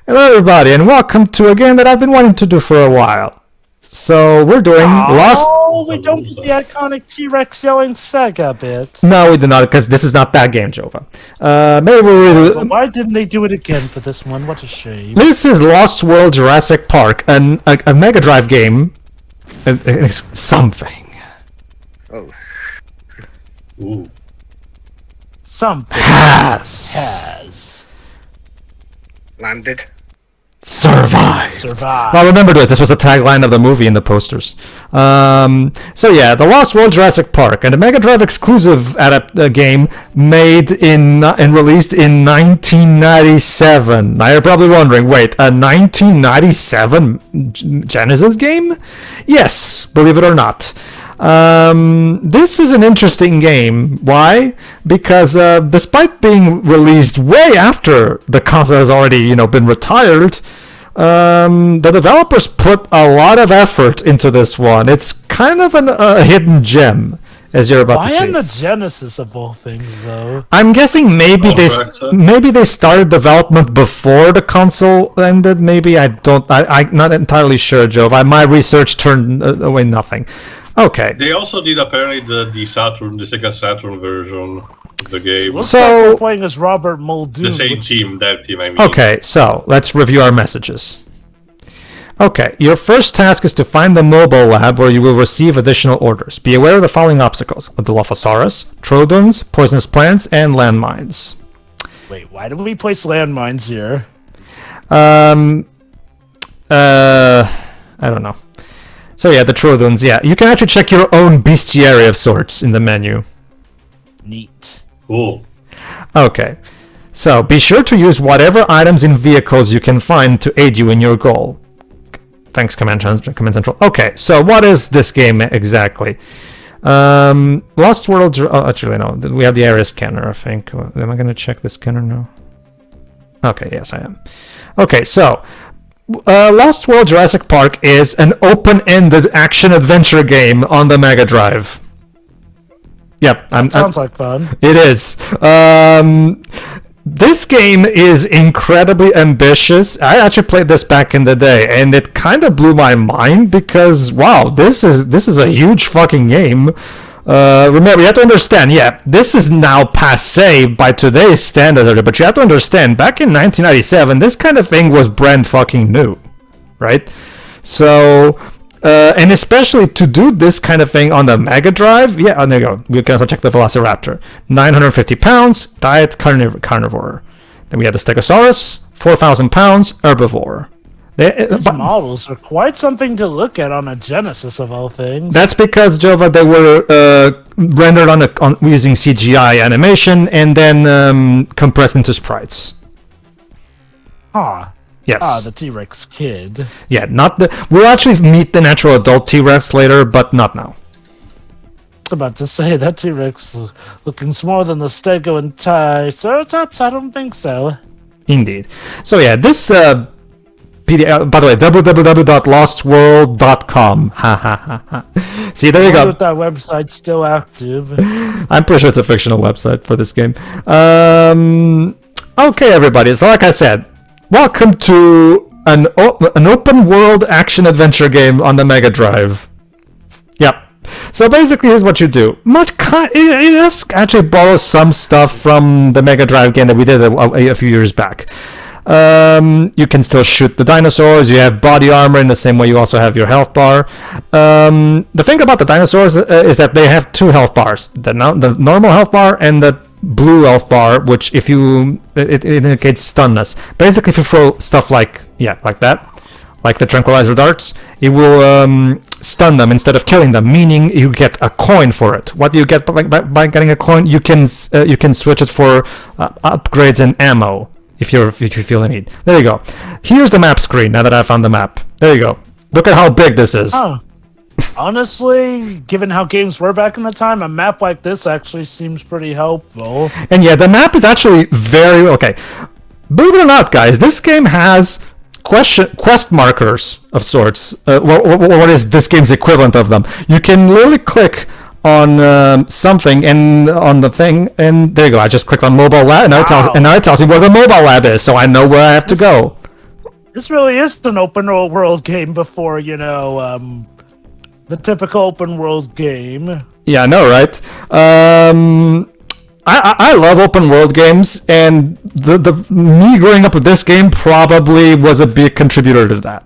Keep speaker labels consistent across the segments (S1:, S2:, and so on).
S1: Hello everybody, and welcome to a game that I've been wanting to do for a while. So we're doing Lost...
S2: Oh, we don't get the iconic T-Rex yelling SEGA bit.
S1: No, we do not, because this is not that game, Jova. Maybe
S2: But why didn't they do it again for this one? What a shame.
S1: This is Lost World Jurassic Park, a Mega Drive game. It's something.
S3: Oh. Ooh.
S2: Something
S1: has
S3: Landed.
S1: survived.
S2: survived.
S1: Well, remember this was the tagline of the movie in the posters. So yeah, the Lost World Jurassic Park, and a Mega Drive exclusive game made and released in 1997. Now you're probably wondering, wait, a 1997 Genesis game? Yes, believe it or not. This is an interesting game. Why? Because despite being released way after the console has already, been retired, the developers put a lot of effort into this one. It's kind of a hidden gem, as you're about to see.
S2: Why in the Genesis of all things, though?
S1: I'm guessing maybe they started development before the console ended. Maybe I'm not entirely sure, Joe. My research turned away nothing. Okay.
S4: They also did apparently the Saturn, the Sega Saturn version of the game.
S2: Looks like we're playing as Robert Muldoon.
S4: The same team, that team, I mean.
S1: Okay, so let's review our messages. Okay, your first task is to find the mobile lab where you will receive additional orders. Be aware of the following obstacles: the Dilophosaurus, Troodons, poisonous plants, and landmines.
S2: Wait, why do we place landmines here?
S1: I don't know. So yeah, the Troodons, yeah. You can actually check your own bestiary of sorts in the menu.
S2: Neat.
S4: Cool.
S1: Okay. So be sure to use whatever items in vehicles you can find to aid you in your goal. Thanks, Command Central. Okay, so what is this game exactly? Lost World... Oh, actually, no. We have the area scanner, I think. Am I going to check the scanner now? Okay, yes, I am. Okay, so... Lost World Jurassic Park is an open-ended action-adventure game on the Mega Drive. Yep.
S2: Sounds like fun.
S1: It is. This game is incredibly ambitious. I actually played this back in the day, and it kind of blew my mind because, wow, this is a huge fucking game. Remember, you have to understand, this is now passé by today's standards, but you have to understand, back in 1997, this kind of thing was brand fucking new, right? So, and especially to do this kind of thing on the Mega Drive, there you go. We can also check the Velociraptor. 950 pounds, diet carnivore. Then we have the Stegosaurus, 4,000 pounds, herbivore.
S2: These models are quite something to look at on a Genesis of all things.
S1: That's because, Jova, they were rendered on using CGI animation and then compressed into sprites. Yes.
S2: The T-Rex kid.
S1: Yeah, we'll actually meet the natural adult T-Rex later, but not now.
S2: I was about to say, that T-Rex looking smaller than the Stego and Triceratops? I don't think so.
S1: Indeed. So yeah, this... by the way, www.lostworld.com. See, there you go.
S2: If that website's still active.
S1: I'm pretty sure it's a fictional website for this game. Okay, everybody. So, like I said, welcome to an open world action adventure game on the Mega Drive. Yep. So basically, here's what you do. It does actually borrow some stuff from the Mega Drive game that we did a few years back. You can still shoot the dinosaurs. You have body armor in the same way you also have your health bar. The thing about the dinosaurs is that they have two health bars: the normal health bar and the blue health bar, which it indicates stunness. Basically, if you throw stuff like that, like the tranquilizer darts, it will stun them instead of killing them, meaning you get a coin for it. What do you get by getting a coin? You can switch it for upgrades and ammo. If you feel the need. There you go. Here's the map screen, now that I found the map. There you go. Look at how big this is.
S2: Oh. Honestly, given how games were back in the time, a map like this actually seems pretty helpful.
S1: And yeah, the map is actually very... Okay. Believe it or not, guys, this game has quest markers of sorts. What is this game's equivalent of them? You can literally click on something and on the thing, and there you go. I just clicked on mobile lab, and now it tells me where the mobile lab is, so I know where I have to go.
S2: This really is an open world game before, the typical open world game.
S1: Yeah, I know, right? I love open world games, and the me growing up with this game probably was a big contributor to that.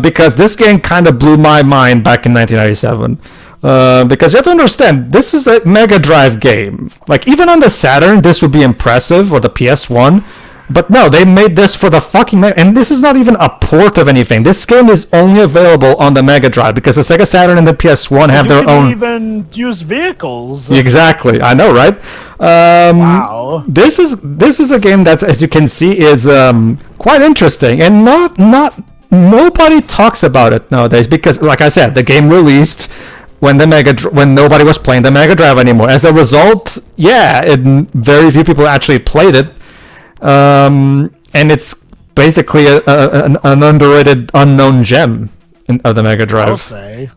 S1: Because this game kind of blew my mind back in 1997. Because you have to understand, this is a Mega Drive game. Like, even on the Saturn, this would be impressive, or the PS1. But no, they made this for the fucking and this is not even a port of anything. This game is only available on the Mega Drive because the Sega Saturn and the PS1 have their own.
S2: You can even use vehicles.
S1: Exactly, I know, right?
S2: Wow.
S1: This is a game that, as you can see, is quite interesting, and not nobody talks about it nowadays because, like I said, the game released when nobody was playing the Mega Drive anymore. As a result, very few people actually played it. And it's basically an underrated, unknown gem of the Mega Drive.
S2: I'll say.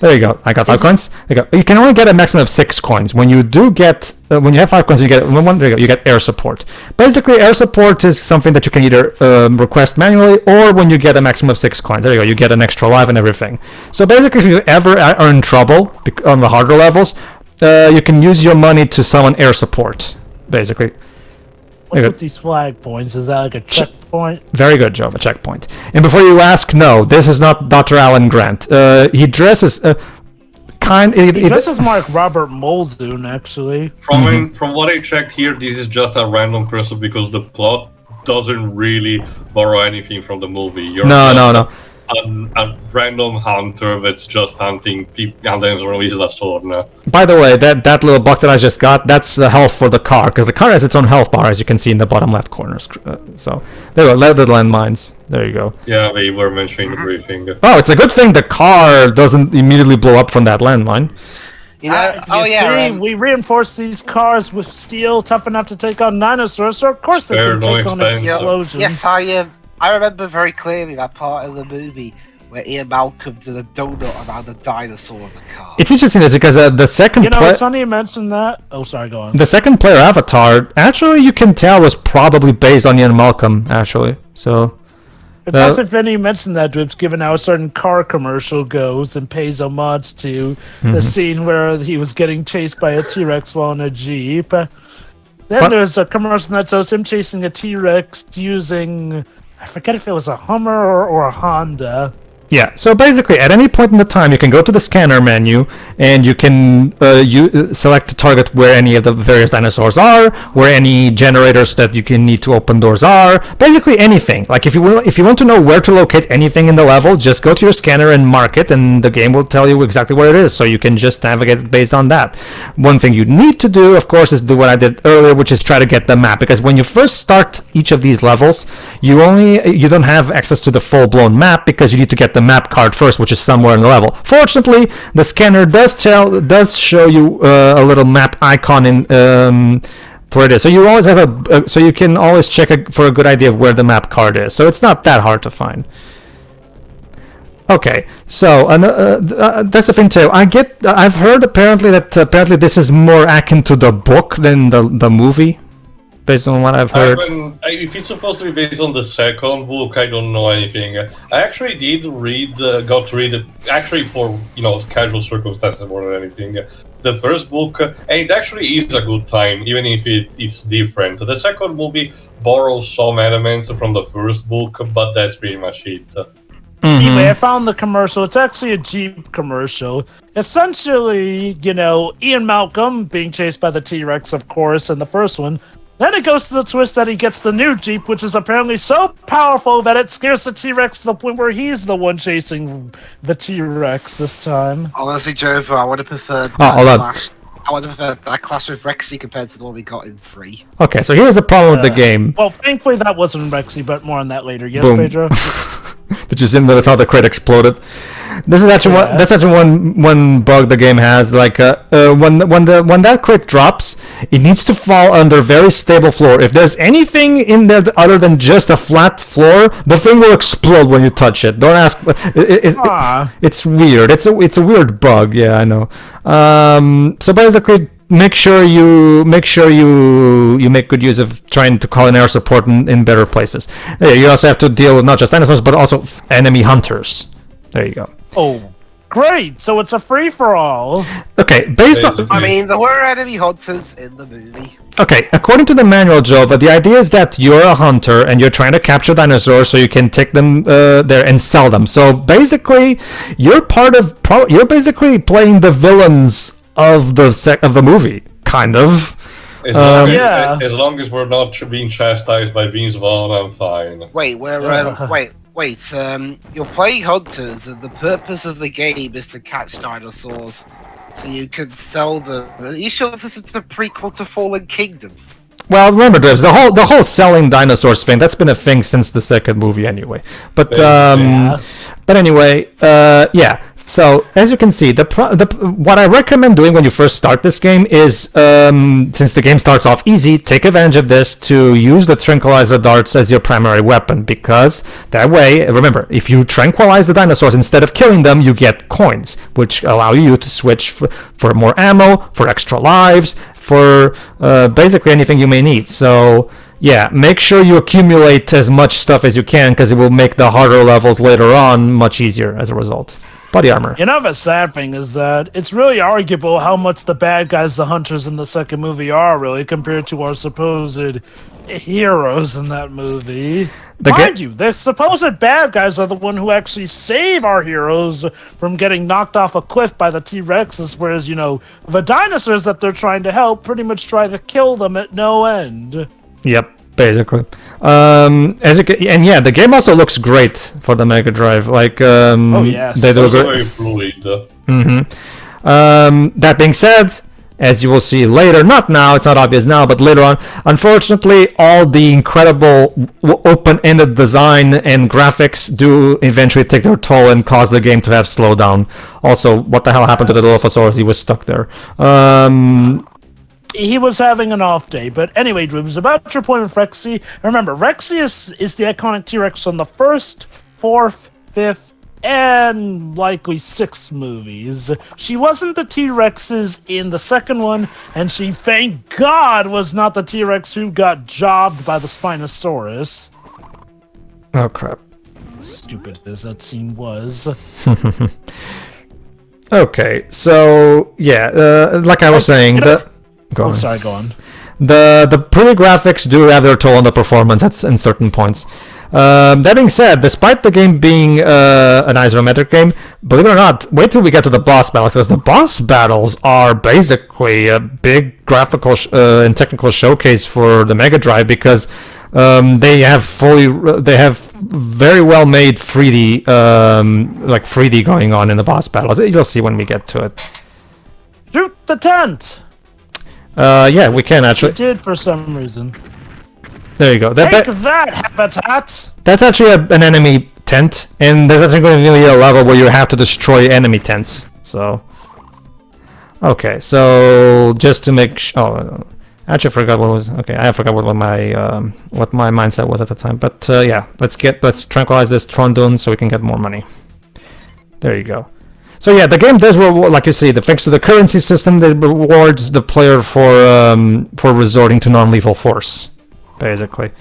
S1: There you go. I got 5 coins. There you go. You can only get a maximum of 6 coins. When you do get, when you have 5 coins, you get one. There you go. You get air support. Basically, air support is something that you can either request manually, or when you get a maximum of 6 coins. There you go. You get an extra life and everything. So basically, if you ever are in trouble on the harder levels, you can use your money to summon air support. Basically.
S2: What's with these flag points? Is that like a checkpoint?
S1: Very good, Joe. A checkpoint. And before you ask, no, this is not Dr. Alan Grant. He dresses
S2: He dresses more like Robert Muldoon, actually.
S4: From what I checked here, this is just a random person because the plot doesn't really borrow anything from the movie. You're
S1: No.
S4: A random hunter that's just hunting people and then releases a sword now.
S1: By the way, that little box that I just got, that's the health for the car, because the car has its own health bar, as you can see in the bottom left corner. So, there you go, the landmines. There you go.
S4: Yeah, they were mentioning the briefing.
S1: Oh, it's a good thing the car doesn't immediately blow up from that landmine.
S2: We reinforce these cars with steel tough enough to take on dinosaurs, so of course they can take on explosions.
S5: Yes, I remember very clearly that part of the movie where Ian Malcolm did a donut around a dinosaur in the car.
S1: It's interesting because the second
S2: it's funny you mentioned that. Oh, sorry, go on.
S1: The second player avatar, actually, you can tell was probably based on Ian Malcolm, actually. So.
S2: It's also funny you mentioned that, Drips, given how a certain car commercial goes and pays homage to the scene where he was getting chased by a T-Rex while in a Jeep. Then there's a commercial that shows him chasing a T-Rex using, I forget if it was a Hummer or a Honda.
S1: Yeah, so basically, at any point in the time, you can go to the scanner menu, and you can select to target where any of the various dinosaurs are, where any generators that you can need to open doors are, basically anything. Like, if you want to know where to locate anything in the level, just go to your scanner and mark it, and the game will tell you exactly where it is, so you can just navigate based on that. One thing you need to do, of course, is do what I did earlier, which is try to get the map, because when you first start each of these levels, you don't have access to the full-blown map, because you need to get the map card first, which is somewhere in the level. Fortunately, the scanner does show you a little map icon in where it is. So you always have so you can always check for a good idea of where the map card is. So it's not that hard to find. Okay, so that's the thing too. I've heard apparently this is more akin to the book than the movie. Based on what I've heard.
S4: If it's supposed to be based on the second book, I don't know anything. I actually did got to read it, actually for, casual circumstances more than anything. The first book, and it actually is a good time, even if it's different. The second movie borrows some elements from the first book, but that's pretty much it.
S2: Anyway, I found the commercial. It's actually a Jeep commercial. Essentially, Ian Malcolm being chased by the T-Rex, of course, in the first one. Then it goes to the twist that he gets the new Jeep, which is apparently so powerful that it scares the T-Rex to the point where he's the one chasing the T-Rex this time.
S5: Honestly, Jovo, I would have preferred that class with Rexy compared to the one we got in 3.
S1: Okay, so here's the problem with the game.
S2: Well, thankfully that wasn't Rexy, but more on that later. Yes,
S1: Boom.
S2: Pedro?
S1: Did you see that? That's how the crate exploded. This is actually one bug the game has. Like when that crate drops, it needs to fall under very stable floor. If there's anything in there other than just a flat floor, the thing will explode when you touch it. Don't ask. It's weird. It's a weird bug. Yeah, I know. So basically, make sure you make good use of trying to call in air support in better places. You also have to deal with not just dinosaurs but also enemy hunters. There you go.
S2: Oh, great! So it's a free-for-all.
S1: Okay, based on
S5: I mean, there were enemy hunters in the movie.
S1: Okay, according to the manual, Joe, but the idea is that you're a hunter and you're trying to capture dinosaurs so you can take them there and sell them. So basically, you're you're basically playing the villains of the movie, kind of.
S4: As long,
S2: Yeah.
S4: as long as we're not being chastised by Vince Vaughn, I'm fine.
S5: Wait, you're playing hunters, and the purpose of the game is to catch dinosaurs, so you can sell them. Are you sure this is a prequel to Fallen Kingdom?
S1: Well, remember, Drebs, the whole selling dinosaurs thing, that's been a thing since the second movie anyway. But but anyway, yeah. So as you can see, what I recommend doing when you first start this game is, since the game starts off easy, take advantage of this to use the tranquilizer darts as your primary weapon, because that way, remember, if you tranquilize the dinosaurs instead of killing them, you get coins, which allow you to switch for more ammo, for extra lives, for basically anything you may need. So yeah, make sure you accumulate as much stuff as you can, because it will make the harder levels later on much easier as a result. Body armor.
S2: You know, the sad thing is that it's really arguable how much the bad guys, the hunters in the second movie, are really compared to our supposed heroes in that movie. Mind you, the supposed bad guys are the one who actually save our heroes from getting knocked off a cliff by the T-Rexes, whereas, you know, the dinosaurs that they're trying to help pretty much try to kill them at no end.
S1: Yep. Basically, and yeah, the game also looks great for the Mega Drive. Like,
S2: oh yes,
S1: they do
S4: It's very fluid.
S1: That being said, as you will see later, not now, it's not obvious now, but later on, unfortunately, all the incredible open-ended design and graphics do eventually take their toll and cause the game to have slowdown. Also, what the hell happened to the Dilophosaurus? He was stuck there.
S2: He was having an off day, but anyway, Dribs, about your point with Rexy, remember, Rexy is the iconic T-Rex from the first, fourth, fifth, and likely sixth movies. She wasn't the T-Rexes in the second one, and she, thank God, was not the T-Rex who got jobbed by the Spinosaurus.
S1: Oh, crap.
S2: Stupid as that scene was.
S1: Okay, so, yeah, like I was saying, Go on.
S2: Sorry, go on.
S1: The pretty graphics do have their toll on the performance in certain points. That being said, despite the game being an isometric game, believe it or not, wait till we get to the boss battles, because the boss battles are basically a big graphical and technical showcase for the Mega Drive, because they have very well made 3D, like 3D going on in the boss battles. You'll see when we get to it.
S2: Shoot the tent!
S1: Yeah, we can actually.
S2: It did for some reason.
S1: There you go.
S2: Take that, Habitat!
S1: That's actually an enemy tent, and there's actually going to be a level where you have to destroy enemy tents. So, okay, so just to make actually forgot what was. Okay, I forgot what my mindset was at the time. But yeah, let's tranquilize this Trondon so we can get more money. There you go. So yeah, the game does reward, like you see, thanks to the currency system, that rewards the player for resorting to non-lethal force, basically.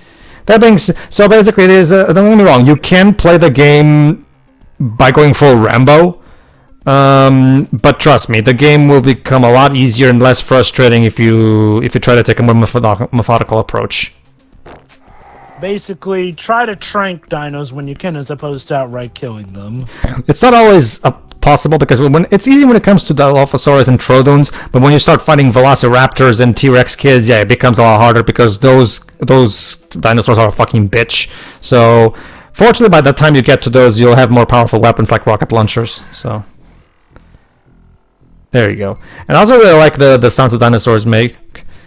S1: So basically, it is. Don't get me wrong, you can play the game by going full Rambo, but trust me, the game will become a lot easier and less frustrating if you try to take a more methodical approach.
S2: Basically, try to trank dinos when you can, as opposed to outright killing them.
S1: It's not always possible, because when it's easy when it comes to Dilophosaurus and Troodons, but when you start fighting Velociraptors and T-Rex kids, yeah, it becomes a lot harder, because those dinosaurs are a fucking bitch. So, fortunately, by the time you get to those, you'll have more powerful weapons like rocket launchers. So, there you go. And I also really like the sounds the dinosaurs make.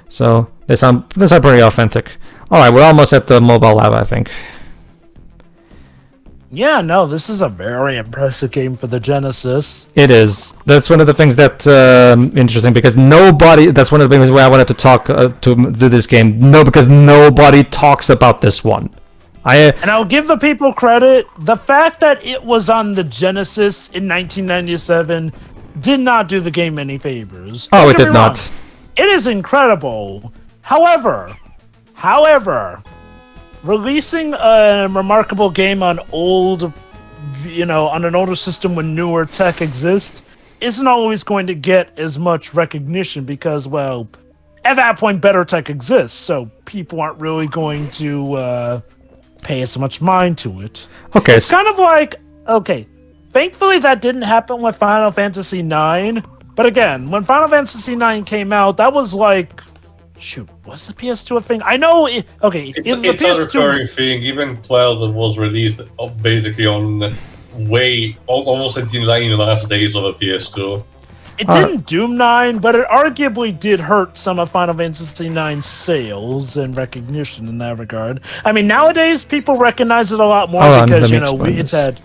S1: So, they sound pretty authentic. Alright, we're almost at the mobile lab, I think.
S2: Yeah, no, this is a very impressive game for the Genesis.
S1: It is. That's one of the things that's interesting, because that's one of the things why I wanted to talk to do this game. No, because nobody talks about this one. And
S2: I'll give the people credit. The fact that it was on the Genesis in 1997 did not do the game any favors.
S1: Oh, it did not.
S2: It is incredible. However, releasing a remarkable game on on an older system when newer tech exists isn't always going to get as much recognition because, well, at that point, better tech exists, so people aren't really going to pay as much mind to it.
S1: Okay.
S2: It's kind of like, okay, thankfully that didn't happen with Final Fantasy IX, but again, when Final Fantasy IX came out, that was like, shoot, was the PS2 a thing? I know,
S4: It's a recurring thing. Even 12 was released basically on almost in the last days of a PS2.
S2: It didn't Doom 9, but it arguably did hurt some of Final Fantasy IX's sales and recognition in that regard. I mean, nowadays, people recognize it a lot more because, it's had...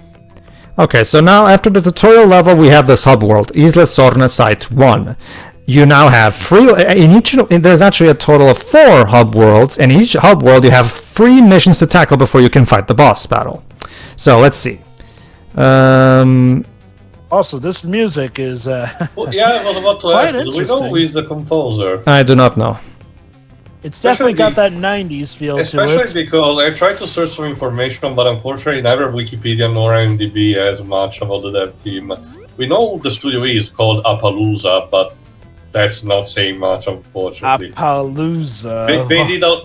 S1: Okay, so now after the tutorial level, we have this hub world, Isla Sorna Site 1. You now have there's actually a total of 4 hub worlds, and each hub world you have 3 missions to tackle before you can fight the boss battle. So, let's see.
S2: Also, this music is
S4: Well, yeah, I was about to
S2: quite
S4: ask. Do we know who is the composer?
S1: I do not know.
S2: It's definitely got that 90s feel to it.
S4: Especially because I tried to search some information, but unfortunately neither Wikipedia nor IMDb has much about the dev team. We know the studio is called Appaloosa, but that's not saying much, unfortunately.
S2: Appaloosa.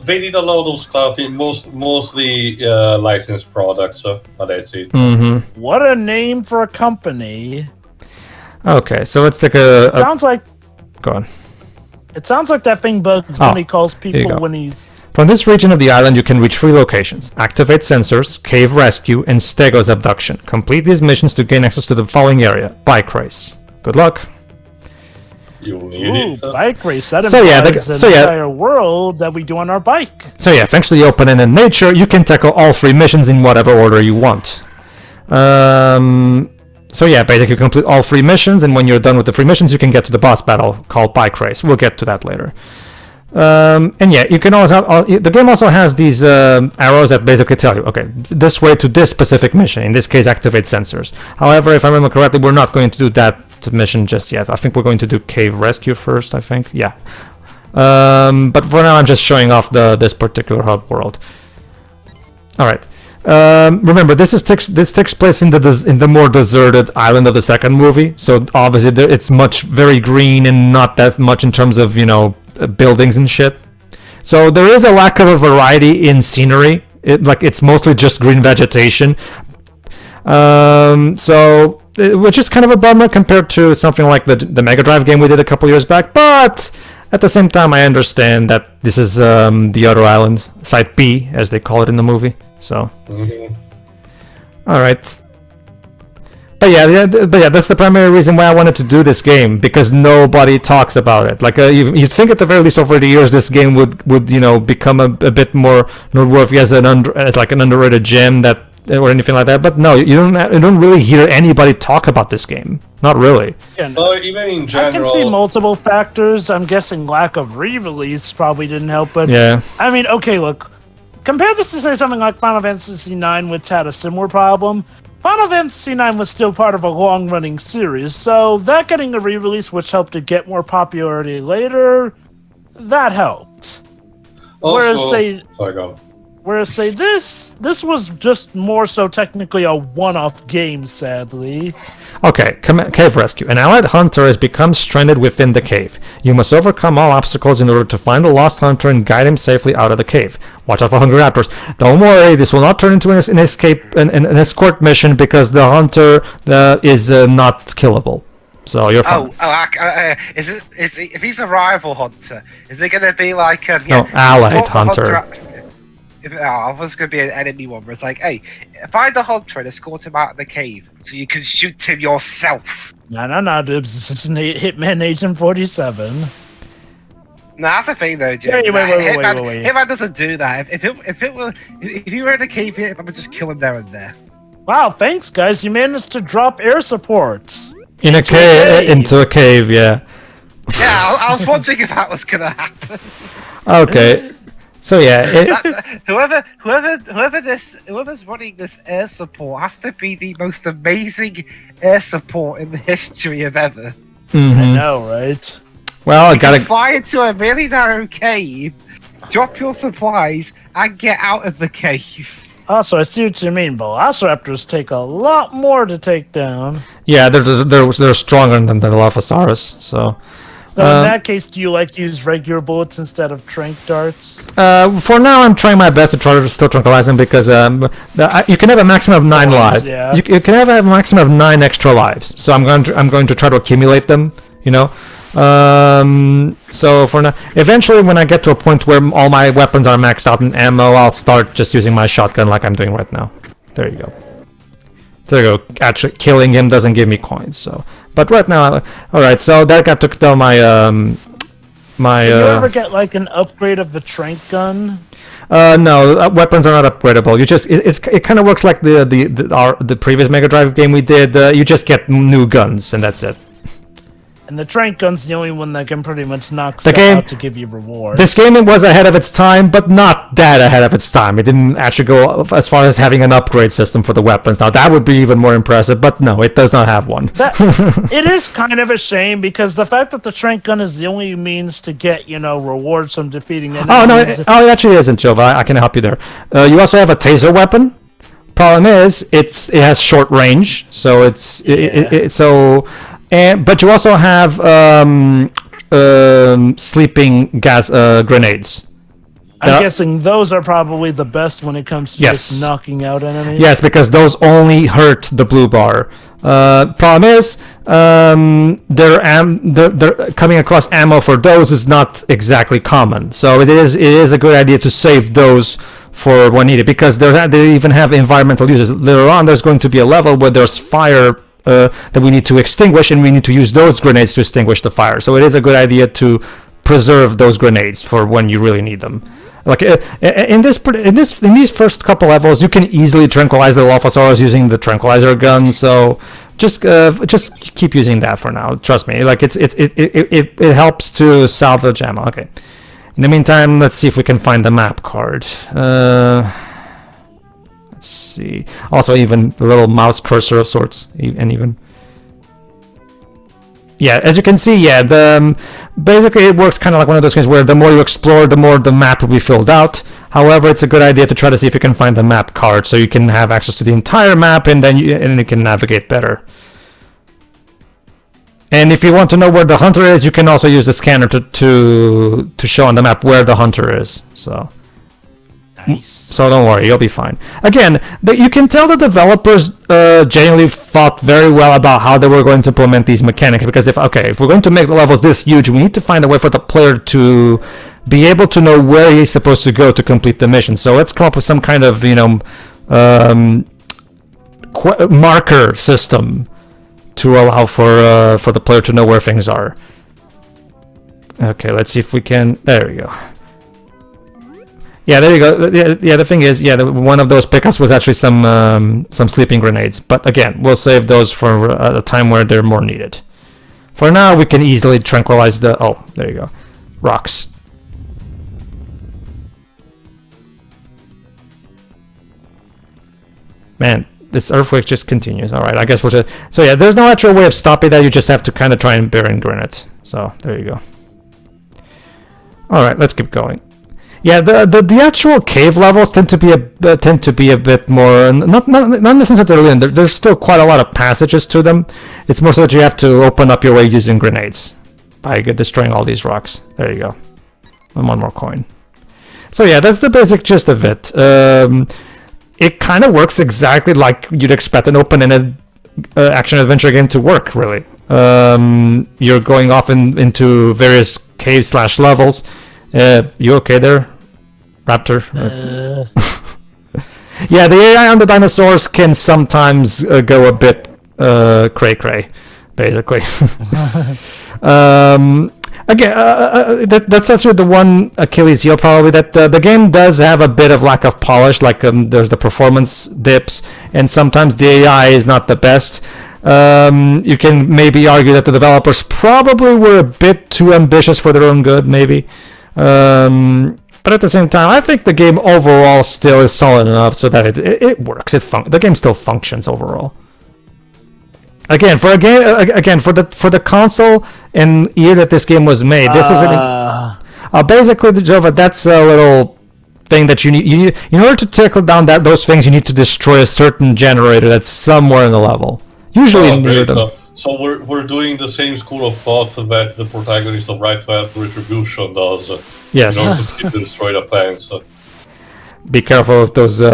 S4: They did a lot of stuff in mostly licensed products, but that's it.
S1: Mm-hmm.
S2: What a name for a company.
S1: Okay, so let's take
S2: Sounds like...
S1: Go on.
S2: It sounds like that thing Bugs Bunny calls people when he's...
S1: From this region of the island, you can reach 3 locations: Activate Sensors, Cave Rescue, and Stego's Abduction. Complete these missions to gain access to the following area: Bike Race. Good luck.
S4: You'll need it.
S2: Bike race. That implies an entire world that we do on our bike.
S1: So yeah, thanks to the open-ended nature, you can tackle all 3 missions in whatever order you want. So yeah, basically complete all 3 missions, and when you're done with the 3 missions, you can get to the boss battle called Bike Race. We'll get to that later. And yeah, you can also the game also has these arrows that basically tell you, okay, this way to this specific mission. In this case, Activate Sensors. However, if I remember correctly, we're not going to do that mission just yet. I think we're going to do Cave Rescue first. I think, yeah. But for now, I'm just showing off this particular hub world. All right. Remember, this takes place in the more deserted island of the second movie. So obviously, it's very green and not that much in terms of buildings and shit. So there is a lack of a variety in scenery. It's mostly just green vegetation. Which is kind of a bummer compared to something like the Mega Drive game we did a couple years back. But at the same time, I understand that this is the other island, Site B, as they call it in the movie. So, all right. But yeah, that's the primary reason why I wanted to do this game, because nobody talks about it. You'd think at the very least over the years this game would become a bit more noteworthy as an underrated gem or anything like that. But no, you don't really hear anybody talk about this game. Not really.
S2: Yeah, no.
S4: Even in general,
S2: I can see multiple factors. I'm guessing lack of re-release probably didn't help. But
S1: yeah,
S2: I mean, okay, look. Compare this to say something like Final Fantasy IX, which had a similar problem. Final Fantasy IX was still part of a long-running series, so that getting a re-release, which helped to get more popularity later, that helped.
S4: Also,
S2: Whereas say this was just more so technically a one-off game, sadly.
S1: Okay, Cave Rescue. An allied hunter has become stranded within the cave. You must overcome all obstacles in order to find the lost hunter and guide him safely out of the cave. Watch out for hungry raptors. Don't worry, this will not turn into an escort mission because the hunter is not killable. So you're fine.
S5: If he's a rival hunter, is it going to be like
S1: allied hunter?
S5: I was going to be an enemy one where it's like, hey, find the hunter and escort him out of the cave so you can shoot him yourself.
S2: No, this is Hitman Agent 47.
S5: No, that's the thing though, Jim.
S2: Wait.
S5: Hitman doesn't do that. If you were in the cave, I would just kill him there and there.
S2: Wow, thanks guys. You managed to drop air support.
S1: Into a cave, yeah.
S5: Yeah, I was wondering if that was going to happen.
S1: Okay. So yeah,
S5: whoever's running this air support has to be the most amazing air support in the history of ever.
S1: Mm-hmm.
S2: I know, right?
S1: Well, I
S5: You can
S1: gotta.
S5: fly into a really narrow cave, drop your supplies, and get out of the cave.
S2: Also, I see what you mean. Velociraptors take a lot more to take down.
S1: Yeah, they're stronger than the Dilophosaurus. So
S2: So in that case, do you use regular bullets instead of trank darts?
S1: for now, I'm trying my best to try to still tranquilize them because you can have a maximum of 9 lives.
S2: Yeah.
S1: You can have a maximum of 9 extra lives. So I'm going to try to accumulate them. You know. So for now, eventually when I get to a point where all my weapons are maxed out in ammo, I'll start just using my shotgun like I'm doing right now. There you go. There you go. Actually, killing him doesn't give me coins, so. But right now, all right. So that guy took down my my.
S2: Did you ever get an upgrade of the trank gun?
S1: No, weapons are not upgradable. You just it kind of works like the previous Mega Drive game we did. You just get new guns and that's it.
S2: And the trank gun's the only one that can pretty much knock
S1: The
S2: stuff
S1: game-
S2: out to give you rewards.
S1: This game was ahead of its time, but not that ahead of its time. It didn't actually go as far as having an upgrade system for the weapons. Now, that would be even more impressive, but no, it does not have one.
S2: It is kind of a shame because the fact that the trank gun is the only means to get, rewards from defeating enemies.
S1: Oh, no, it actually isn't, Jova. I can help you there. You also have a taser weapon. Problem is, it has short range, so but you also have sleeping gas grenades.
S2: I'm guessing those are probably the best when it comes to
S1: Yes.
S2: just knocking out enemies.
S1: Yes, because those only hurt the blue bar. Problem is, they're coming across ammo for those is not exactly common. So it is a good idea to save those for when needed, because they even have environmental uses. Later on, there's going to be a level where there's fire that we need to extinguish, and we need to use those grenades to extinguish the fire. So it is a good idea to preserve those grenades for when you really need them. Like in these first couple levels, you can easily tranquilize the Dilophosaurus using the tranquilizer gun. So just keep using that for now. Trust me, it helps to salvage ammo. Okay. In the meantime, let's see if we can find the map card. Let's see. Also, even a little mouse cursor of sorts, and even. Yeah, as you can see, basically it works kind of like one of those games where the more you explore, the more the map will be filled out. However, it's a good idea to try to see if you can find the map card so you can have access to the entire map, and then you can navigate better. And if you want to know where the hunter is, you can also use the scanner to show on the map where the hunter is. So don't worry, you'll be fine. Again, you can tell the developers genuinely thought very well about how they were going to implement these mechanics, because if we're going to make the levels this huge, we need to find a way for the player to be able to know where he's supposed to go to complete the mission. So let's come up with some kind of marker system to allow for the player to know where things are. Okay, let's see if we can. There we go. Yeah, there you go. Yeah, the thing is, one of those pickups was actually some sleeping grenades. But again, we'll save those for a time where they're more needed. For now, we can easily tranquilize the. Oh, there you go. Rocks. Man, this earthquake just continues. All right, I guess we'll just. So yeah, there's no actual way of stopping that. You just have to kind of try and bear and grin it. So there you go. All right, let's keep going. Yeah, the actual cave levels tend to be a bit more not in the sense that they're in. There's still quite a lot of passages to them. It's more so that you have to open up your way using grenades by destroying all these rocks. There you go. And one more coin. So yeah, that's the basic gist of it. It kind of works exactly like you'd expect an open-ended action-adventure game to work, really. You're going off into various caves/levels. You okay there, Raptor? Yeah, the AI on the dinosaurs can sometimes go a bit cray-cray, basically. Again, that's actually the one Achilles heel probably, that the game does have a bit of lack of polish, like there's the performance dips, and sometimes the AI is not the best. You can maybe argue that the developers probably were a bit too ambitious for their own good, maybe. But at the same time, I think the game overall still is solid enough so that it works. The game still functions overall. again for a game, for the console and year that this game was made, this is basically the Jova. That's a little thing that you need. In order to tackle down those things, you need to destroy a certain generator that's somewhere in the level. Usually near them.
S4: So we're doing the same school of thought that the protagonist of Right to Have Retribution does.
S1: Yes.
S4: In order to destroy the plants.
S1: Be careful of those.
S4: They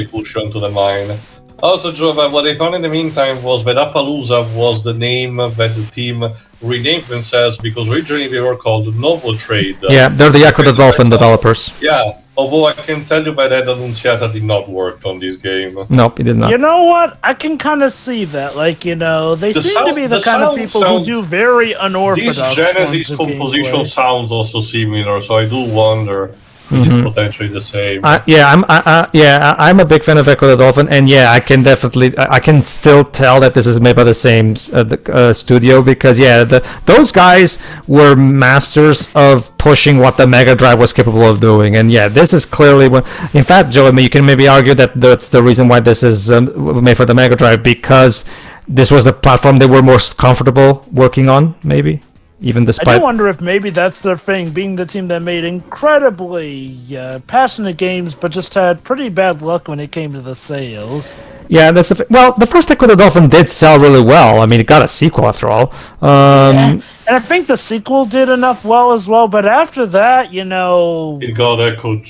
S4: push you into the mine. Also, Jova, what they found in the meantime was that Appaloosa was the name that the team renamed themselves because originally they were called Novotrade.
S1: Yeah, they're the Echo the Dolphin developers.
S4: Yeah, although I can tell you that Annunziata did not work on this game.
S1: Nope, it did not.
S2: You know what? I can kind of see that. Like, you know, they seem to be the kind of people who do very unorthodox
S4: This Genesis composition sounds also similar, so I do wonder. It's potentially the same.
S1: I'm a big fan of Echo the Dolphin, and I can still tell that this is made by the same studio because those guys were masters of pushing what the Mega Drive was capable of doing, and this is clearly one. In fact, Joe, you can maybe argue that that's the reason why this is made for the Mega Drive because this was the platform they were most comfortable working on, maybe. Even despite...
S2: I do wonder if maybe that's their thing, being the team that made incredibly passionate games, but just had pretty bad luck when it came to the sales.
S1: Yeah, that's the well, the first Echo the Dolphin did sell really well. I mean, it got a sequel after all.
S2: And I think the sequel did enough well as well, but after that, you know...
S4: It got echoed.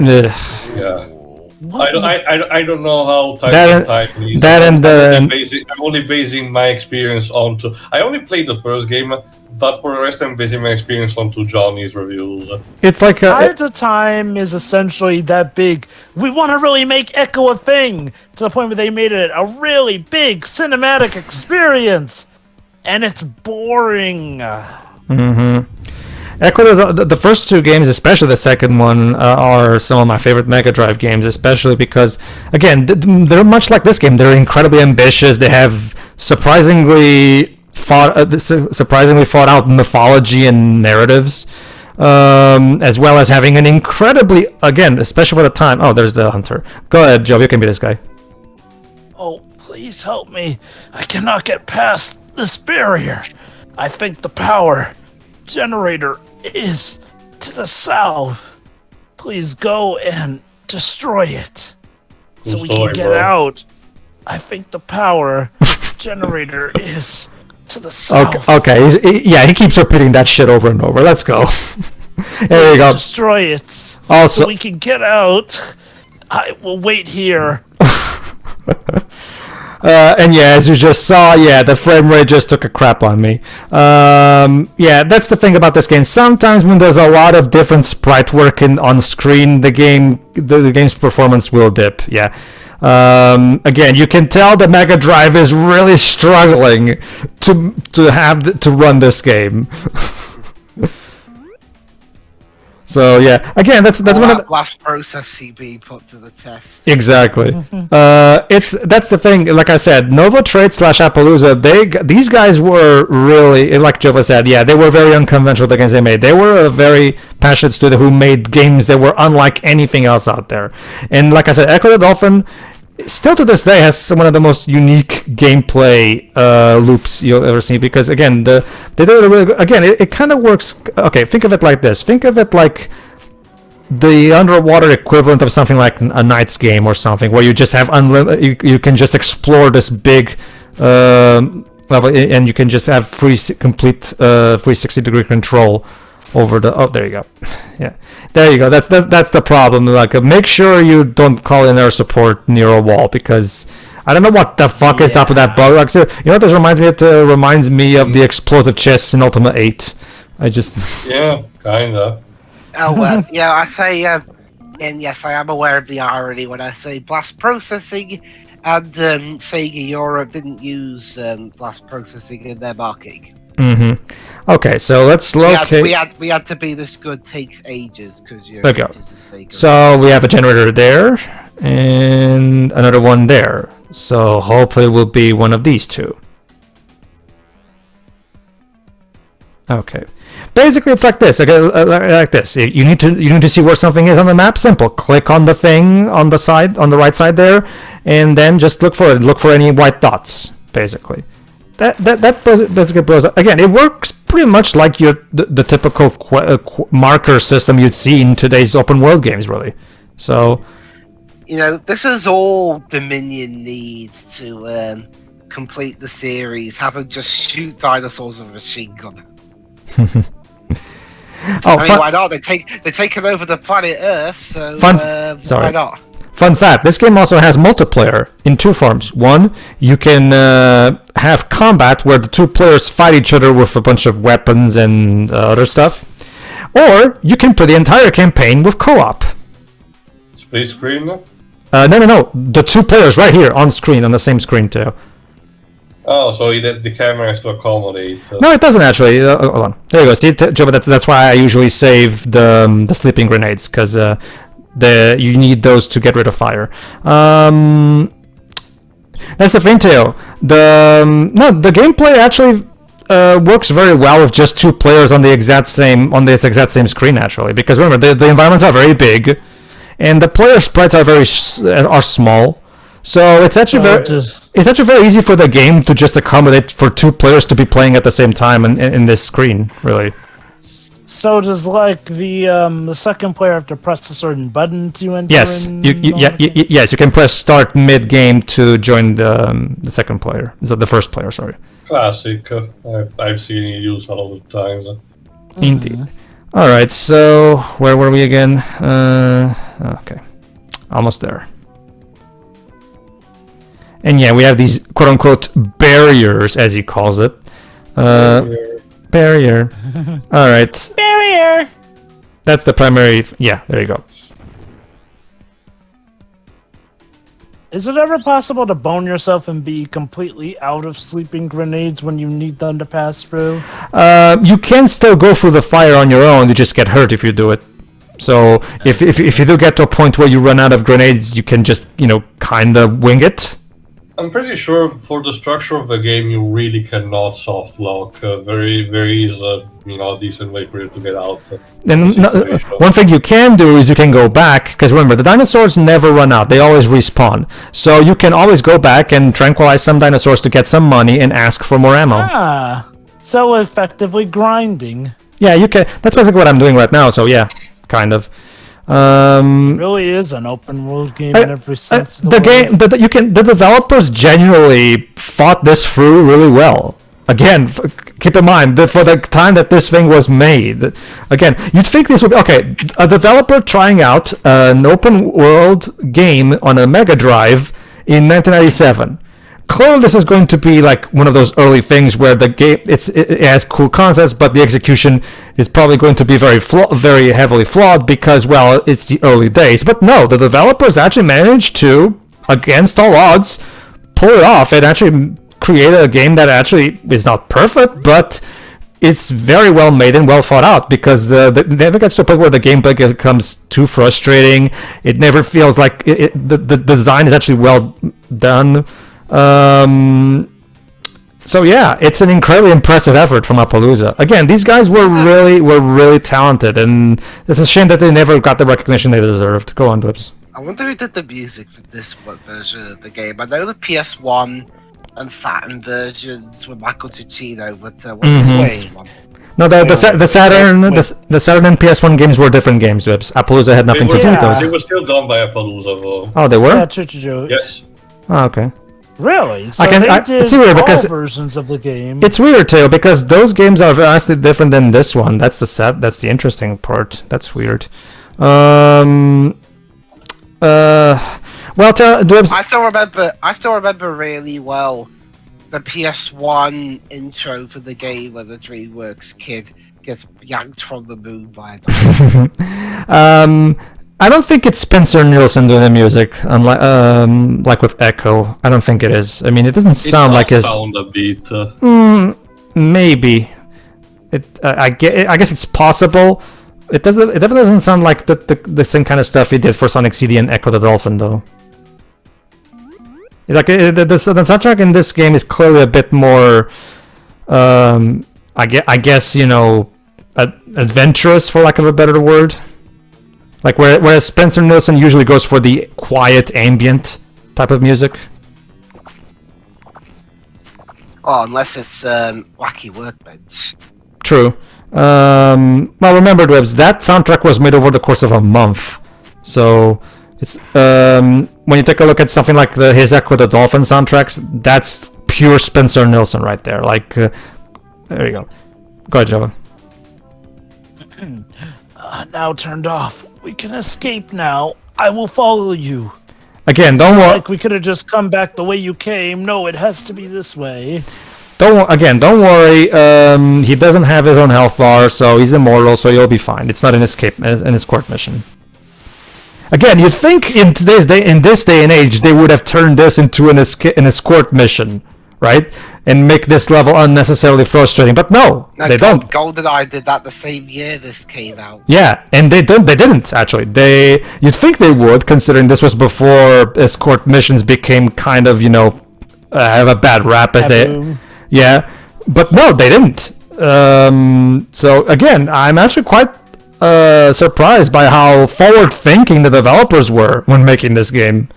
S4: Yeah. I don't know how time is. I'm only basing my experience onto. I only played the first game, but for the rest, I'm basing my experience onto Johnny's reviews.
S1: It's like
S2: Time to Time is essentially that big. We want to really make Echo a thing to the point where they made it a really big cinematic experience, and it's boring.
S1: Echo the first two games, especially the second one, are some of my favorite Mega Drive games, especially because, again, they're much like this game. They're incredibly ambitious. They have surprisingly thought out mythology and narratives, as well as having an incredibly, again, especially for the time. Oh, there's the hunter. Go ahead, Joe. You can be this guy.
S2: Oh, please help me. I cannot get past this barrier. I think the power generator is to the south. Please go and destroy it so we can get out. I think the power generator is to the south.
S1: Okay. He keeps repeating that shit over and over. Let's go. There you go.
S2: Destroy it
S1: Also,
S2: so we can get out. I will wait here.
S1: And as you just saw, the frame rate just took a crap on me. That's the thing about this game. Sometimes when there's a lot of different sprite work on screen, the game's performance will dip. Again, you can tell the Mega Drive is really struggling to run this game. So again, that's one of the
S5: blast process CB put to the test.
S1: Exactly. That's the thing. Like I said, Novotrade / Appaloosa. These guys were really, like Jova said, they were very unconventional. The games they made. They were a very passionate studio who made games that were unlike anything else out there. And like I said, Echo the Dolphin, still to this day, has one of the most unique gameplay loops you'll ever see because again they did it really good. Again, it kind of works. Okay, think of it like this. Think of it like the underwater equivalent of something like a Knights game or something where you just have you can just explore this big level and you can just have complete 360-degree control over the. Oh, there you go. There you go. That's the problem. Like, make sure you don't call in air support near a wall because I don't know what the fuck is up with that bug. Like, so, you know what this reminds me of? It reminds me of the explosive chests in Ultima 8.
S4: Kinda.
S5: Oh well, I say, and yes, I am aware of the irony when I say blast processing, and SEGA Europe didn't use blast processing in their marketing.
S1: Okay, so let's locate.
S5: We had to be this good. Takes ages because you're.
S1: Okay. So we have a generator there and another one there. So hopefully it will be one of these two. Okay. Basically, it's like this. Okay, like this. You need to see where something is on the map. Simple. Click on the thing on the right side there, and then just look for it. Look for any white dots, basically. That basically blows up. Again, it works pretty much like the typical marker system you'd see in today's open world games, really. So,
S5: this is all Dominion needs to complete the series. Have them just shoot dinosaurs with a machine gun. Why not? They're taking over the planet Earth, so why not?
S1: Fun fact, this game also has multiplayer in two forms. One, you can have combat where the two players fight each other with a bunch of weapons and other stuff. Or you can play the entire campaign with co-op.
S4: Split screen?
S1: No. The two players right here on screen, on the same screen too.
S4: Oh, so the camera has to accommodate.
S1: No, it doesn't actually. Hold on. There you go. See, Joe, that's why I usually save the sleeping grenades, because you need those to get rid of fire. That's the thing, Teo. The gameplay actually works very well with just two players on this exact same screen, actually. Because remember, the environments are very big, and the player sprites are small. So it's actually very easy for the game to just accommodate for two players to be playing at the same time in this screen, really.
S2: So does the second player have to press a certain button to enter?
S1: Yes, yes, you can press start mid game to join the second player. So the first player, sorry.
S4: Classic. I've seen it used a lot of times.
S1: Indeed. All right, so where were we again? Okay, almost there. And yeah, we have these quote-unquote barriers, as he calls it. Barrier. All right.
S2: Barrier.
S1: That's the primary. Yeah, there you go.
S2: Is it ever possible to bone yourself and be completely out of sleeping grenades when you need them to pass through?
S1: You can still go through the fire on your own. You just get hurt if you do it. So if you do get to a point where you run out of grenades, you can just kind of wing it.
S4: I'm pretty sure for the structure of the game, you really cannot soft lock. Very is a decent way for you to get out.
S1: And one thing you can do is you can go back, because remember, the dinosaurs never run out; they always respawn. So you can always go back and tranquilize some dinosaurs to get some money and ask for more ammo.
S2: So effectively grinding.
S1: Yeah, you can. That's basically what I'm doing right now. So yeah, kind of.
S2: It really is an open world game in every sense.
S1: The developers genuinely thought this through really well. Again, keep in mind that for the time that this thing was made, again, you'd think this would be okay. A developer trying out an open world game on a Mega Drive in 1997. Clearly, this is going to be like one of those early things where the game it has cool concepts, but the execution is probably going to be very heavily flawed because, well, it's the early days. But no, the developers actually managed to, against all odds, pull it off and actually create a game that actually is not perfect, but it's very well made and well thought out, because it never gets to a point where the gameplay becomes too frustrating. It never feels like the design is actually well done. So yeah, it's an incredibly impressive effort from Appaloosa. Again, these guys were really talented, and it's a shame that they never got the recognition they deserved. Go on, Dwibs.
S5: I wonder who did the music for this version of the game. I know the PS1 and Saturn versions were Michael Giacchino, but what's the Wii one?
S1: No, the Saturn and PS1 games were different games, Dwibs. Appaloosa had nothing to do with those.
S4: They were still done by Appaloosa, though.
S1: Oh, they were?
S2: Yeah, true.
S4: Yes.
S1: Oh, okay.
S2: Really? So
S1: it's weird because
S2: versions of the game.
S1: It's weird too, because those games are vastly different than this one. That's the interesting part. That's weird. Well, Dwibs,
S5: I still remember really well the PS1 intro for the game where the DreamWorks kid gets yanked from the moon by
S1: I don't think it's Spencer Nielsen doing the music, unlike like with Echo. I don't think it is. I mean, it doesn't sound like his.
S4: Sound a bit.
S1: Maybe. I guess it's possible. It definitely doesn't sound like the same kind of stuff he did for Sonic CD and Echo the Dolphin, though. Like the soundtrack in this game is clearly a bit more, I guess adventurous, for lack of a better word. Like whereas Spencer Nielsen usually goes for the quiet ambient type of music.
S5: Oh, unless it's Wacky Workbench.
S1: True. Well, remember, Dwebs, that soundtrack was made over the course of a month. So, it's when you take a look at something like his Echo the Dolphin soundtracks, that's pure Spencer Nilsson right there. Like, there you go. Go ahead, Java.
S2: Now turned off. We can escape now. I will follow you.
S1: Again, don't worry.
S2: Like we could have just come back the way you came. No, it has to be this way.
S1: Don't worry. He doesn't have his own health bar, so he's immortal. So you'll be fine. It's not an escape, an escort mission. Again, you'd think in this day and age, they would have turned this into an escort mission, right? And make this level unnecessarily frustrating. But no, they don't.
S5: GoldenEye did that the same year this came out.
S1: Yeah, and they didn't actually. You'd think they would, considering this was before escort missions became kind of, have a bad rap as they. Yeah, but no, they didn't. So again, I'm actually quite surprised by how forward-thinking the developers were when making this game.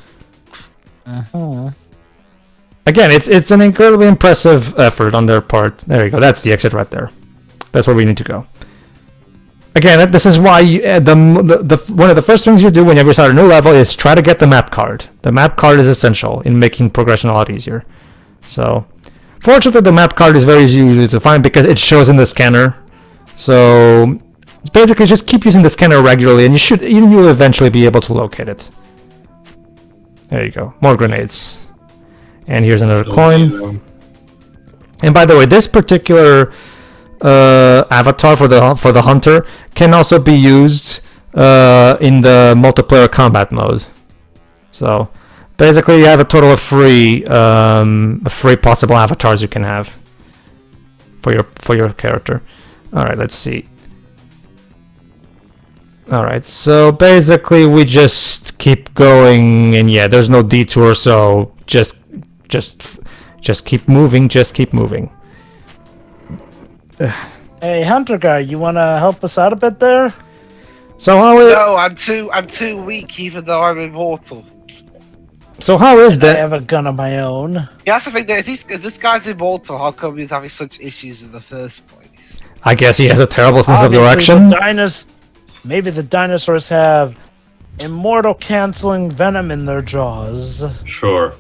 S1: Again, it's an incredibly impressive effort on their part. There you go. That's the exit right there. That's where we need to go. Again, this is why one of the first things you do whenever you start a new level is try to get the map card. The map card is essential in making progression a lot easier. So, fortunately, the map card is very easy to find because it shows in the scanner. So, basically, just keep using the scanner regularly, and you'll eventually be able to locate it. There you go. More grenades. And here's another coin. And by the way, this particular avatar for the hunter can also be used in the multiplayer combat mode. So basically, you have a total of three possible avatars you can have for your character. All right, let's see. All right, so basically we just keep going, and yeah, there's no detour, so just keep moving. Just keep moving.
S2: Hey, Hunter guy, you want to help us out a bit there?
S1: So how is?
S5: No, I'm too weak, even though I'm immortal.
S1: So how is
S2: I
S1: that?
S2: have a gun of my own.
S5: Yeah, that's the thing. That if this guy's immortal, how come he's having such issues in the first place?
S1: I guess he has a terrible sense of
S2: Obviously,
S1: direction.
S2: Maybe the dinosaurs have immortal canceling venom in their jaws.
S4: Sure.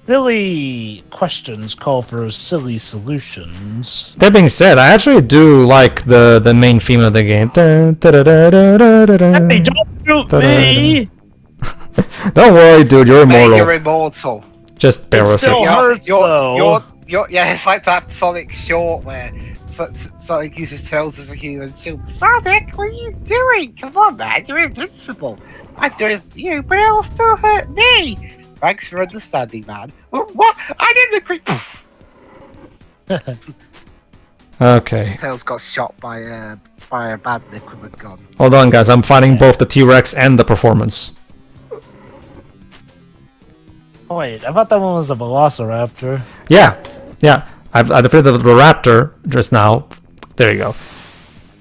S2: Silly questions call for silly solutions.
S1: That being said, I actually do like the main theme of the game.
S2: Hey, don't shoot me!
S1: Don't worry, dude. You're
S5: Hey,
S1: immortal.
S5: you're immortal.
S1: Just bear
S2: It
S1: with
S2: still
S1: it.
S2: hurts, though.
S5: Yeah, it's like that Sonic short where Sonic uses tails as a human shield. Sonic, what are you doing? Come on, man, you're invincible. I do it for you, but it'll still hurt me. Thanks for understanding, man. What? I didn't agree.
S1: Okay.
S5: Tails got shot by a bad equipment gun.
S1: Hold on, guys. I'm fighting both the T-Rex and the Performance.
S2: Oh, wait, I thought that one was a Velociraptor.
S1: Yeah. I defeated the Raptor just now. There you go.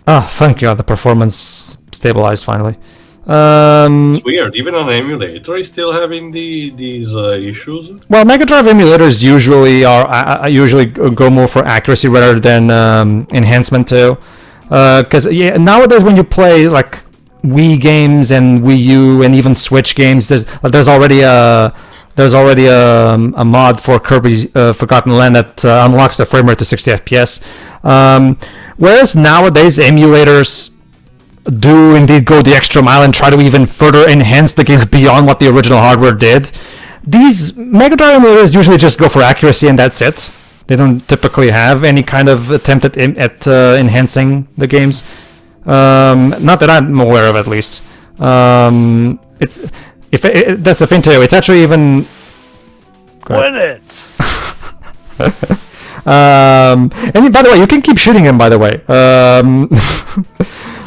S1: Oh, thank God, the performance stabilized finally.
S4: It's weird. Even on emulator, is still having these issues.
S1: Well, Mega Drive emulators usually go more for accuracy rather than enhancement too. Because nowadays when you play like Wii games and Wii U and even Switch games, there's already a mod for Kirby's Forgotten Land that unlocks the frame rate to 60 FPS. Whereas nowadays emulators do indeed go the extra mile and try to even further enhance the games beyond what the original hardware did. These Mega Drive emulators usually just go for accuracy and that's it. They don't typically have any kind of attempt at enhancing the games. Not that I'm aware of, at least. That's the thing too. It's actually even.
S2: Win it!
S1: And by the way, you can keep shooting him. By the way,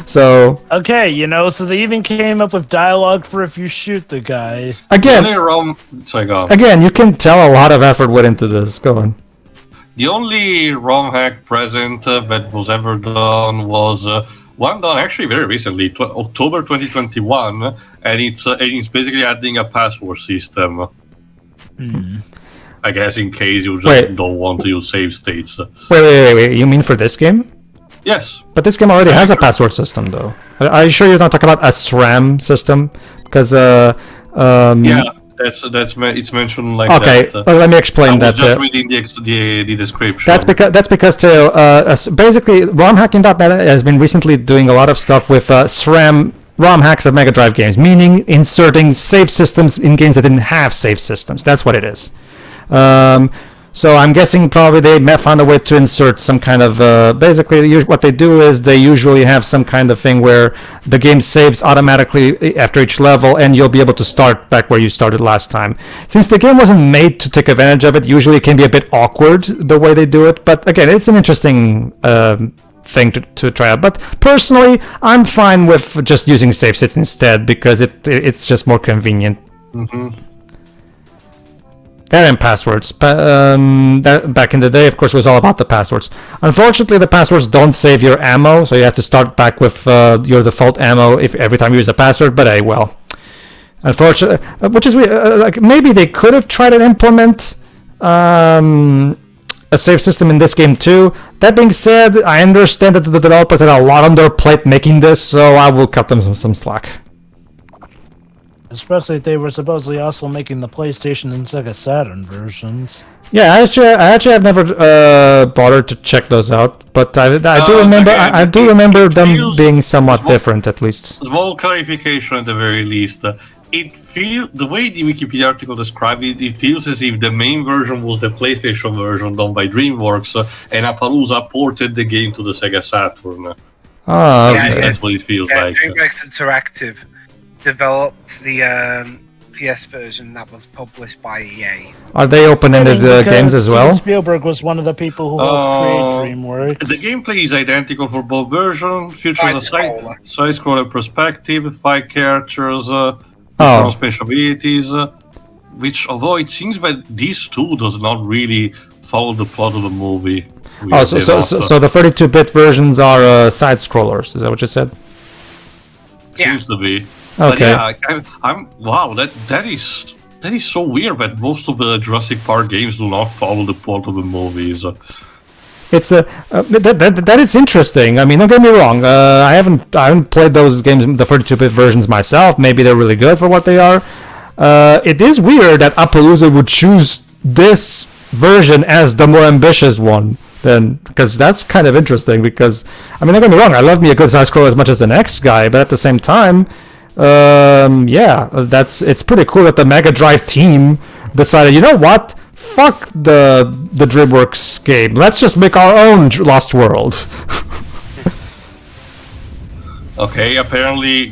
S1: so
S2: Okay, so they even came up with dialogue for if you shoot the guy.
S1: again,
S4: Again,
S1: you can tell a lot of effort went into this. Go on.
S4: the only ROM hack present that was ever done was one done actually very recently, October 2021, and it's basically adding a password system. I guess in case you just don't want to use save states.
S1: Wait. You mean for this game?
S4: Yes.
S1: But this game already has a password system, though. Are you sure you're not talking about a SRAM system? Because
S4: yeah, it's mentioned like
S1: okay,
S4: that.
S1: well, let me explain that.
S4: Just reading the description.
S1: That's because basically ROMhacking.net has been recently doing a lot of stuff with SRAM ROM hacks of Mega Drive games, meaning inserting save systems in games that didn't have save systems. That's what it is. So I'm guessing probably they may found a way to insert some kind of basically what they do is they usually have some kind of thing where the game saves automatically after each level and you'll be able to start back where you started last time. Since the game wasn't made to take advantage of it, usually it can be a bit awkward the way they do it, but again, it's an interesting thing to try out. But personally, I'm fine with just using save states instead because it's just more convenient. And passwords. That back in the day, of course, was all about the passwords. Unfortunately, the passwords don't save your ammo, so you have to start back with your default ammo every time you use a password. But hey, well, unfortunately, which is weird. Like maybe they could have tried to implement a save system in this game too. That being said, I understand that the developers had a lot on their plate making this, so I will cut them some slack.
S2: Especially if they were supposedly also making the PlayStation and Sega Saturn versions.
S1: Yeah, I actually have never bothered to check those out, but I do remember I do remember them being somewhat different, at least.
S4: Small clarification at the very least. It feels the way the Wikipedia article described it. It feels as if the main version was the PlayStation version done by DreamWorks, and Appaloosa ported the game to the Sega Saturn.
S1: Oh,
S3: Yeah,
S1: okay.
S4: That's what it feels like.
S3: DreamWorks Interactive developed the PS version that was published by EA.
S1: Are they open-ended games as well?
S2: Steven Spielberg was one of the people who helped create DreamWorks.
S4: The gameplay is identical for both versions. Features a
S3: Side-scroller.
S4: side-scroller perspective, 5 characters, different special abilities, which, although it seems that these two does not really follow the plot of the movie.
S1: Oh, so the 32-bit versions are side-scrollers. Is that what you said?
S4: Seems to be.
S1: Okay.
S4: But yeah, I'm wow. That is so weird that most of the Jurassic Park games do not follow the plot of the movies.
S1: It's that is interesting. I mean, don't get me wrong. I haven't played those games, the 32-bit versions myself. Maybe they're really good for what they are. It is weird that Appaloosa would choose this version as the more ambitious one. Then, because that's kind of interesting. Because I mean, don't get me wrong. I love me a good side scroller as much as the next guy, but at the same time, yeah, it's pretty cool that the Mega Drive team decided, you know what? Fuck the DreamWorks game. Let's just make our own Lost World.
S4: Okay, apparently,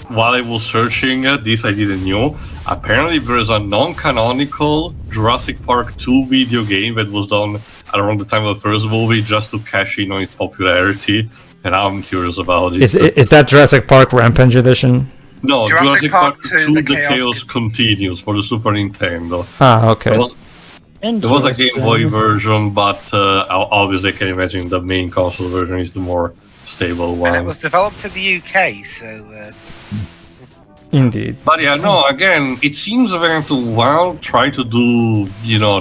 S4: while I was searching this, I didn't know. Apparently, there's a non-canonical Jurassic Park 2 video game that was done around the time of the first movie just to cash in on its popularity, and I'm curious about it.
S1: Is that Jurassic Park Rampage Edition?
S4: No, Jurassic Park 2
S3: The
S4: The
S3: Chaos
S4: Chaos Continues for the Super Nintendo.
S1: Ah, okay.
S4: There was a Game Boy version, but obviously I can imagine the main console version is the more stable one.
S3: And it was developed in the UK, so...
S1: Indeed.
S4: But yeah, no, again, it seems them to try to do,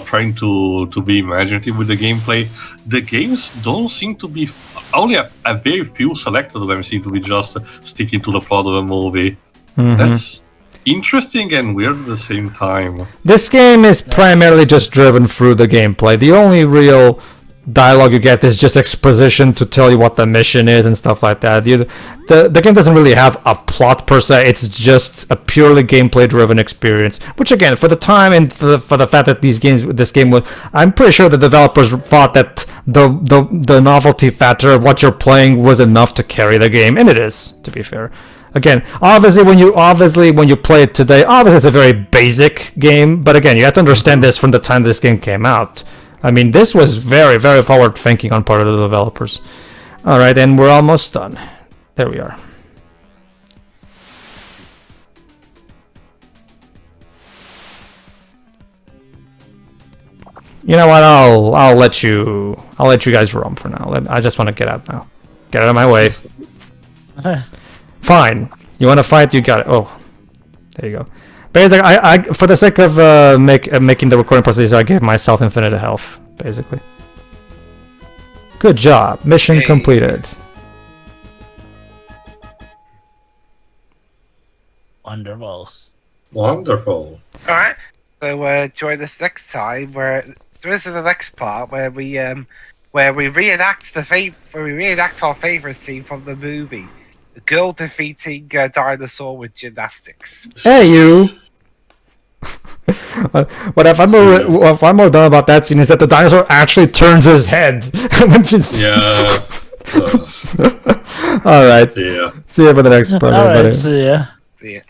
S4: trying to be imaginative with the gameplay. The games don't seem to be, only a very few selected of them seem to be just sticking to the plot of the movie.
S1: Mm-hmm.
S4: That's interesting and weird at the same time.
S1: This game is primarily just driven through the gameplay. The only real dialogue you get is just exposition to tell you what the mission is and stuff like that. The game doesn't really have a plot per se. It's just a purely gameplay driven experience, which again, for the time and for the fact that this game was, I'm pretty sure the developers thought that the novelty factor of what you're playing was enough to carry the game, and it is, to be fair. Again, obviously when you play it today, obviously it's a very basic game, but again, you have to understand this from the time this game came out. I mean, this was very, very forward thinking on part of the developers. All right, and we're almost done. There we are. You know what? I'll let you guys roam for now. I just want to get out now. Get out of my way. Fine. You want to fight? You got it. Oh, there you go. Basically, I for the sake of making the recording process, I gave myself infinite health. Basically. Good job. Mission completed.
S2: Wonderful.
S4: Wonderful.
S3: All right. So join us next time. So this is the next part where we reenact our favorite scene from the movie: the girl defeating a dinosaur with gymnastics.
S1: Hey, you. What I find more dumb about that scene is that the dinosaur actually turns his head, which is
S4: Yeah.
S1: all right.
S4: Yeah.
S1: See you for the next part,
S2: All
S1: everybody.
S2: right, see ya.
S3: See ya.